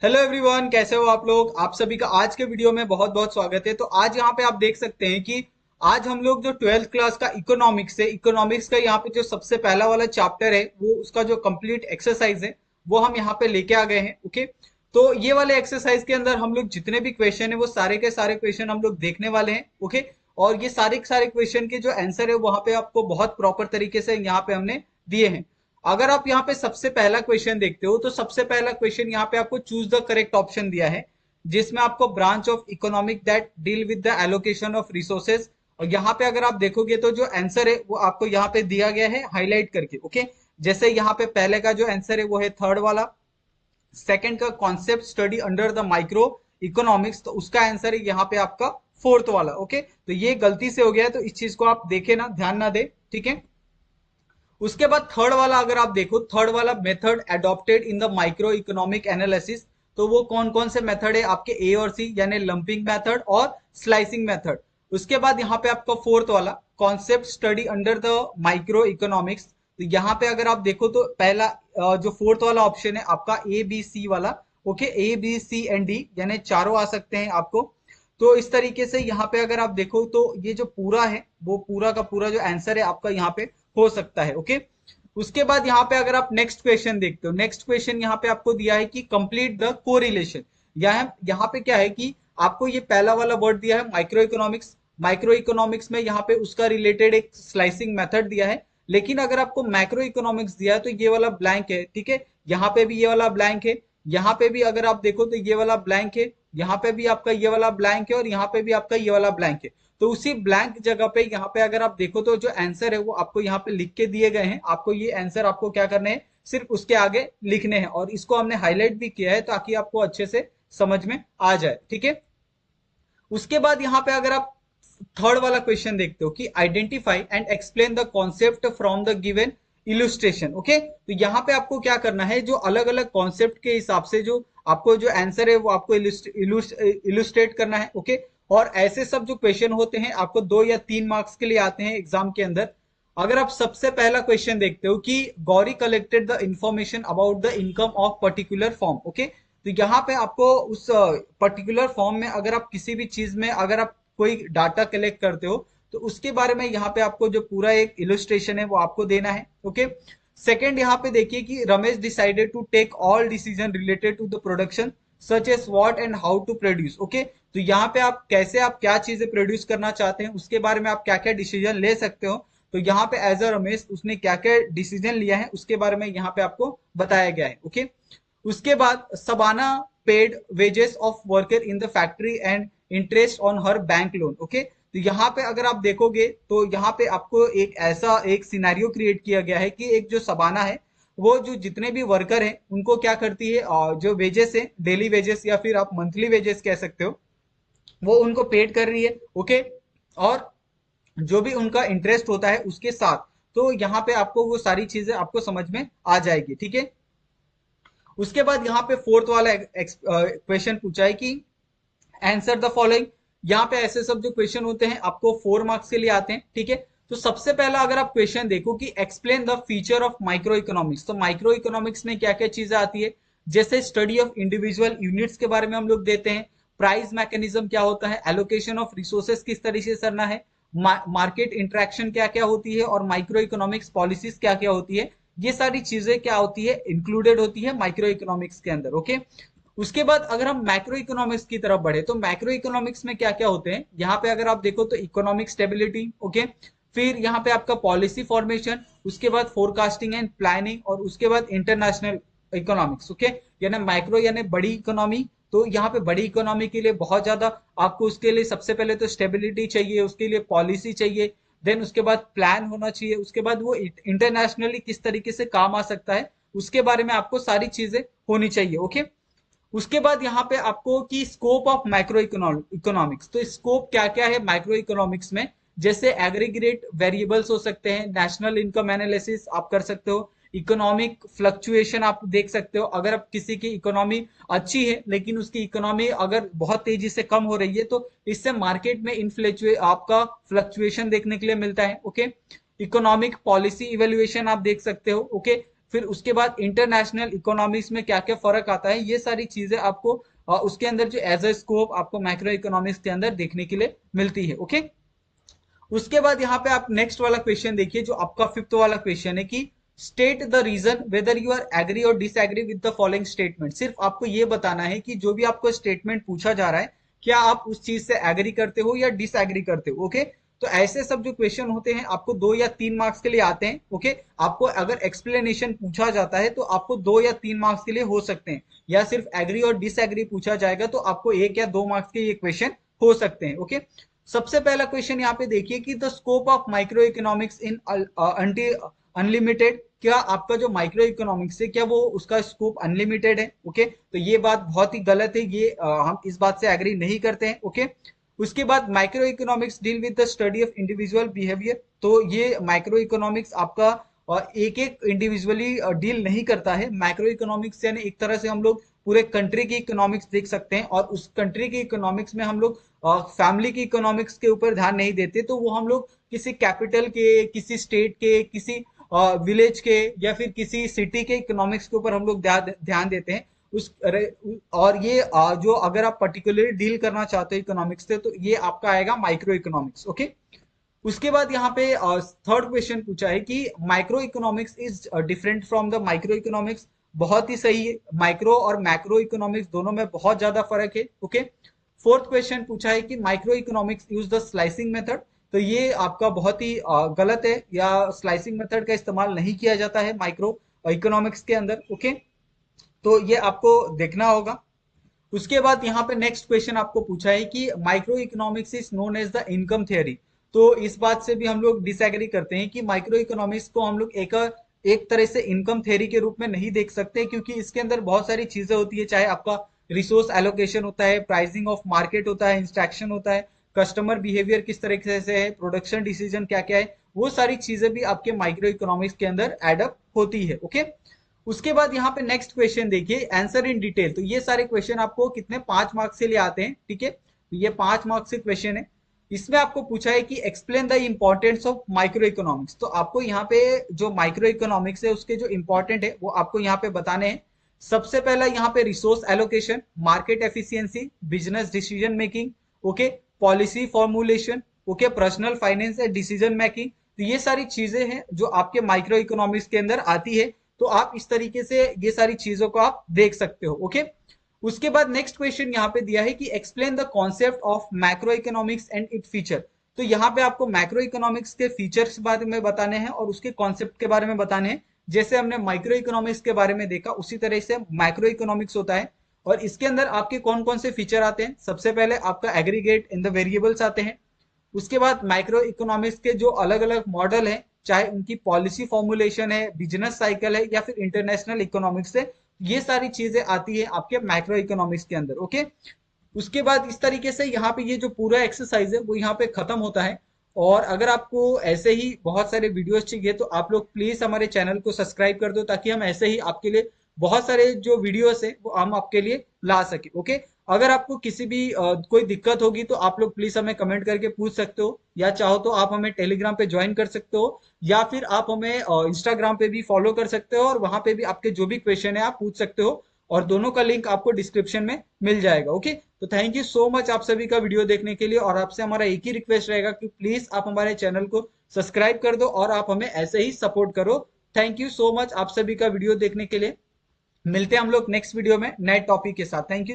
Hello everyone, कैसे हो आप लोग। आप सभी का आज के वीडियो में बहुत बहुत स्वागत है। तो आज यहाँ पे आप देख सकते हैं कि आज हम लोग जो ट्वेल्थ क्लास का इकोनॉमिक्स है, इकोनॉमिक्स का यहाँ पे जो सबसे पहला वाला चैप्टर है वो उसका जो कंप्लीट एक्सरसाइज है वो हम यहाँ पे लेके आ गए हैं। ओके, तो ये वाले एक्सरसाइज के अंदर हम लोग जितने भी क्वेश्चन है वो सारे के सारे क्वेश्चन हम लोग देखने वाले हैं। ओके, और ये सारे के सारे क्वेश्चन के जो आंसर है वहां पे आपको बहुत प्रॉपर तरीके से यहाँ पे हमने दिए हैं। अगर आप यहाँ पे सबसे पहला क्वेश्चन देखते हो तो सबसे पहला क्वेश्चन यहाँ पे आपको चूज द करेक्ट ऑप्शन दिया है, जिसमें आपको branch of economic that deal with the allocation of resources. और यहाँ पे अगर आप देखोगे तो जो आंसर है वो आपको यहाँ पे दिया गया है हाईलाइट करके। ओके, जैसे यहाँ पे पहले का जो आंसर है वो है थर्ड वाला। सेकंड का concept study under the micro economics, तो उसका आंसर है यहाँ पे आपका फोर्थ वाला। ओके, तो ये गलती से हो गया है, तो इस चीज को आप देखे ना, ध्यान ना दे, ठीक है। उसके बाद थर्ड वाला अगर आप देखो, थर्ड वाला method adopted in the micro economic analysis, तो वो कौन कौन से मेथड है आपके ए और सी, यानी लंपिंग मेथड और स्लाइसिंग मेथड। उसके बाद यहाँ पे आपका फोर्थ वाला concept study under the micro economics, तो यहाँ पे अगर आप देखो तो पहला जो फोर्थ वाला ऑप्शन है आपका ए बी सी वाला। Okay, A B C and D यानी चारों आ सकते हैं आपको। तो इस तरीके से यहाँ पे अगर आप देखो तो ये जो पूरा है वो पूरा का पूरा जो आंसर है आपका यहाँ पे हो सकता है। ओके, उसके बाद यहाँ पे अगर आप नेक्स्ट क्वेश्चन देखते हो, नेक्स्ट क्वेश्चन यहाँ पे आपको दिया है कि कंप्लीट द कोरिलेशन। यहाँ पे क्या है कि आपको ये पहला वाला वर्ड दिया है माइक्रो इकोनॉमिक्स, माइक्रो इकोनॉमिक्स में यहाँ पे उसका रिलेटेड एक स्लाइसिंग मेथड दिया है। लेकिन अगर आपको मैक्रो इकोनॉमिक्स दिया है तो ये वाला ब्लैंक है, ठीक है। यहाँ पे भी ये वाला ब्लैंक है, यहाँ पे भी अगर आप देखो तो ये वाला ब्लैंक है, यहाँ पे भी आपका ये वाला ब्लैंक है और यहाँ पे भी आपका ये वाला ब्लैंक है। तो उसी ब्लैंक जगह पे यहाँ पे अगर आप देखो तो जो आंसर है वो आपको यहाँ पे लिख के दिए गए हैं। आपको ये आंसर आपको क्या करने हैं, सिर्फ उसके आगे लिखने हैं, और इसको हमने हाईलाइट भी किया है ताकि आपको अच्छे से समझ में आ जाए, ठीक है। उसके बाद यहाँ पे अगर आप थर्ड वाला क्वेश्चन देखते हो कि identify and explain the concept from the given illustration. Okay, तो यहाँ पे आपको क्या करना है, जो अलग अलग कॉन्सेप्ट के हिसाब से जो आपको जो आंसर है वो आपको इलुस्ट्रेट करना है। ओके, और ऐसे सब जो क्वेश्चन होते हैं आपको 2 या 3 मार्क्स के लिए आते हैं एग्जाम के अंदर। अगर आप सबसे पहला क्वेश्चन देखते हो कि Gauri collected the information about the income of particular form. Okay, तो यहाँ पे आपको उस पर्टिकुलर फॉर्म में अगर आप किसी भी चीज में अगर आप कोई डाटा कलेक्ट करते हो तो उसके बारे में यहाँ पे आपको जो पूरा एक इलस्ट्रेशन है वो आपको देना है। ओके, सेकंड यहाँ पे देखिए कि Ramesh decided to take all decision related to the production such as what and how to produce. Okay, तो यहाँ पे आप कैसे, आप क्या चीजें प्रोड्यूस करना चाहते हैं, उसके बारे में आप क्या क्या डिसीजन ले सकते हो। तो यहाँ पे एज अ रमेश उसने क्या क्या डिसीजन लिया है उसके बारे में यहाँ पे आपको बताया गया है। ओके, उसके बाद Shabana paid wages of worker in the factory and interest on her bank loan. Okay, तो यहाँ पे अगर आप देखोगे तो यहाँ पे आपको एक ऐसा एक सिनेरियो क्रिएट किया गया है कि एक जो सबाना है वो जो जितने भी वर्कर हैं उनको क्या करती है, जो वेजेस है, डेली वेजेस या फिर आप मंथली वेजेस कह सकते हो, वो उनको पेड कर रही है। ओके, और जो भी उनका इंटरेस्ट होता है उसके साथ, तो यहाँ पे आपको वो सारी चीजें आपको समझ में आ जाएगी, ठीक है। उसके बाद यहाँ पे फोर्थ वाला क्वेश्चन पूछा है कि आंसर द फॉलोइंग। यहाँ पे ऐसे सब जो क्वेश्चन होते हैं आपको 4 मार्क्स के लिए आते हैं, ठीक है। तो सबसे पहला अगर आप क्वेश्चन देखो कि explain the feature of micro economics, तो माइक्रो इकोनॉमिक्स में क्या क्या चीजें आती है, जैसे स्टडी ऑफ इंडिविजुअल यूनिट्स के बारे में हम लोग देते हैं, प्राइस मैकेनिज्म क्या होता है, एलोकेशन ऑफ रिसोर्सेज किस तरीके से करना है, मार्केट इंटरेक्शन क्या क्या होती है, और माइक्रो इकोनॉमिक्स पॉलिसीज क्या क्या होती है। ये सारी चीजें क्या होती है, इंक्लूडेड होती है माइक्रो इकोनॉमिक्स के अंदर। ओके, उसके बाद अगर हम मैक्रो इकोनॉमिक्स की तरफ बढ़े तो मैक्रो इकोनॉमिक्स में क्या क्या होते हैं, यहाँ पे अगर आप देखो तो इकोनॉमिक स्टेबिलिटी। ओके, फिर यहाँ पे आपका पॉलिसी फॉर्मेशन, उसके बाद फोरकास्टिंग एंड प्लानिंग, और उसके बाद इंटरनेशनल इकोनॉमिक्स। ओके, यानी माइक्रो यानी बड़ी इकोनॉमी, तो यहाँ पे बड़ी इकोनॉमी के लिए बहुत ज्यादा आपको उसके लिए सबसे पहले तो स्टेबिलिटी चाहिए, उसके लिए पॉलिसी चाहिए, देन उसके बाद प्लान होना चाहिए, उसके बाद वो इंटरनेशनली किस तरीके से काम आ सकता है उसके बारे में आपको सारी चीजें होनी चाहिए। ओके, उसके बाद यहाँ पे आपको कि स्कोप ऑफ माइक्रो इकोनॉमिक्स, तो स्कोप क्या क्या है माइक्रो इकोनॉमिक्स में, जैसे एग्रीगेट वेरिएबल्स हो सकते हैं, नेशनल इनकम एनालिसिस आप कर सकते हो, इकोनॉमिक फ्लक्चुएशन आप देख सकते हो, अगर आप किसी की इकोनॉमी अच्छी है लेकिन उसकी इकोनॉमी अगर बहुत तेजी से कम हो रही है तो इससे मार्केट में इन्फ्लेचुए आपका फ्लक्चुएशन देखने के लिए मिलता है। ओके, इकोनॉमिक पॉलिसी इवेल्युएशन आप देख सकते हो। ओके, फिर उसके बाद इंटरनेशनल इकोनॉमिक्स में क्या क्या फर्क आता है, ये सारी चीजें आपको उसके अंदर जो एज अ स्कोप आपको मैक्रो इकोनॉमिक्स के अंदर देखने के लिए मिलती है। ओके, उसके बाद यहाँ पे आप नेक्स्ट वाला क्वेश्चन देखिए, जो आपका फिफ्थ वाला क्वेश्चन है कि state the reason whether you are agree or disagree with the following statement. सिर्फ आपको ये बताना है कि जो भी आपको स्टेटमेंट पूछा जा रहा है, क्या आप उस चीज से एग्री करते हो या डिसएग्री करते हो। ओके, तो ऐसे सब जो क्वेश्चन होते हैं आपको 2 या 3 मार्क्स के लिए आते हैं। ओके, आपको अगर एक्सप्लेनेशन पूछा जाता है तो आपको 2 या 3 मार्क्स के लिए हो सकते हैं, या सिर्फ एग्री और डिसएग्री पूछा जाएगा तो आपको 1 या 2 मार्क्स के ये क्वेश्चन हो सकते हैं। ओके, सबसे पहला क्वेश्चन यहाँ पे देखिए कि the scope of micro economics in unlimited. क्या आपका जो माइक्रो इकोनॉमिक्स है क्या वो उसका स्कोप अनलिमिटेड है। ओके, तो ये बात बहुत ही गलत है, ये हम इस बात से एग्री नहीं करते हैं। ओके, उसके बाद micro economics deal with the study of individual behaviour. तो ये माइक्रो इकोनॉमिक्स आपका एक एक इंडिविजुअली डील नहीं करता है। माइक्रो इकोनॉमिक्स यानी एक तरह से हम लोग पूरे कंट्री की इकोनॉमिक्स देख सकते हैं, और उस कंट्री की इकोनॉमिक्स में हम लोग फैमिली की इकोनॉमिक्स के ऊपर ध्यान नहीं देते, तो वो हम लोग किसी कैपिटल के, किसी स्टेट के, किसी विलेज के या फिर किसी सिटी के इकोनॉमिक्स के ऊपर हम लोग ध्यान देते हैं। और ये जो अगर आप पर्टिकुलरली डील करना चाहते हो इकोनॉमिक्स से, तो ये आपका आएगा माइक्रो इकोनॉमिक्स। ओके, उसके बाद यहाँ पे थर्ड क्वेश्चन पूछा है कि micro economics is different from the micro economics. बहुत ही सही है, माइक्रो और मैक्रो इकोनॉमिक्स दोनों में बहुत ज्यादा फर्क है। ओके, फोर्थ क्वेश्चन पूछा है कि micro economics use the slicing method. तो ये आपका बहुत ही गलत है, या स्लाइसिंग मेथड का इस्तेमाल नहीं किया जाता है माइक्रो इकोनॉमिक्स के अंदर। ओके, तो ये आपको देखना होगा। उसके बाद यहाँ पे नेक्स्ट क्वेश्चन आपको पूछा है कि micro economics is known as the income theory. तो इस बात से भी हम लोग डिसएग्री करते हैं कि माइक्रो इकोनॉमिक्स को हम लोग एक तरह से इनकम थ्योरी के रूप में नहीं देख सकते, क्योंकि इसके अंदर बहुत सारी चीजें होती है, चाहे आपका रिसोर्स एलोकेशन होता है, प्राइसिंग ऑफ मार्केट होता है, इंस्ट्रक्शन होता है, कस्टमर बिहेवियर किस तरीके से है, प्रोडक्शन डिसीजन क्या क्या है, वो सारी चीजें भी आपके माइक्रो इकोनॉमिक्स के अंदर एडअप होती है। ओके, उसके बाद यहाँ पे नेक्स्ट क्वेश्चन देखिए, आंसर इन डिटेल। तो ये सारे क्वेश्चन आपको कितने 5 मार्क्स के लिए आते हैं। ठीक है, तो ये 5 मार्क्स के क्वेश्चन है। इसमें आपको पूछा है कि explain the importance of micro economics. तो आपको यहाँ पे जो माइक्रो इकोनॉमिक्स है उसके जो इंपॉर्टेंट है वो आपको यहाँ पे बताने हैं। सबसे पहला यहाँ पे resource allocation, market efficiency, business decision making, okay, policy formulation, okay, personal finance and decision making. तो ये सारी चीजें हैं जो आपके माइक्रो इकोनॉमिक्स के अंदर आती है। तो आप इस तरीके से ये सारी चीजों को आप देख सकते हो। ओके, उसके बाद नेक्स्ट क्वेश्चन यहाँ पे दिया है कि explain the concept of macro economics and it feature. तो यहाँ पे आपको मैक्रो इकोनॉमिक्स के फीचर्स के बारे में बताने हैं और उसके कॉन्सेप्ट के बारे में बताने हैं। जैसे हमने माइक्रो इकोनॉमिक्स के बारे में देखा, उसी तरह से मैक्रो इकोनॉमिक्स होता है, और इसके अंदर आपके कौन कौन से फीचर आते हैं। सबसे पहले आपका एग्रीगेट इन द वेरिएबल्स आते हैं। उसके बाद माइक्रो इकोनॉमिक्स के जो अलग अलग मॉडल हैं, चाहे उनकी पॉलिसी फॉर्मुलेशन है, बिजनेस साइकिल है, या फिर इंटरनेशनल इकोनॉमिक्स है, ये सारी चीजें आती है आपके माइक्रो इकोनॉमिक्स के अंदर। ओके, उसके बाद इस तरीके से यहाँ पे ये जो पूरा एक्सरसाइज है वो यहाँ पे खत्म होता है। और अगर आपको ऐसे ही बहुत सारे वीडियोस चाहिए तो आप लोग प्लीज हमारे चैनल को सब्सक्राइब कर दो, ताकि हम ऐसे ही आपके लिए बहुत सारे जो वीडियोस है वो हम आपके लिए ला सके। ओके, अगर आपको किसी भी कोई दिक्कत होगी तो आप लोग प्लीज हमें कमेंट करके पूछ सकते हो, या चाहो तो आप हमें टेलीग्राम पे ज्वाइन कर सकते हो, या फिर आप हमें इंस्टाग्राम पे भी फॉलो कर सकते हो, और वहां पे भी आपके जो भी क्वेश्चन है आप पूछ सकते हो, और दोनों का लिंक आपको डिस्क्रिप्शन में मिल जाएगा। ओके, तो थैंक यू सो मच आप सभी का वीडियो देखने के लिए, और आपसे हमारा एक ही रिक्वेस्ट रहेगा कि प्लीज आप हमारे चैनल को सब्सक्राइब कर दो और आप हमें ऐसे ही सपोर्ट करो। थैंक यू सो मच आप सभी का वीडियो देखने के लिए। मिलते हैं हम लोग नेक्स्ट वीडियो में नए टॉपिक के साथ। Thank you.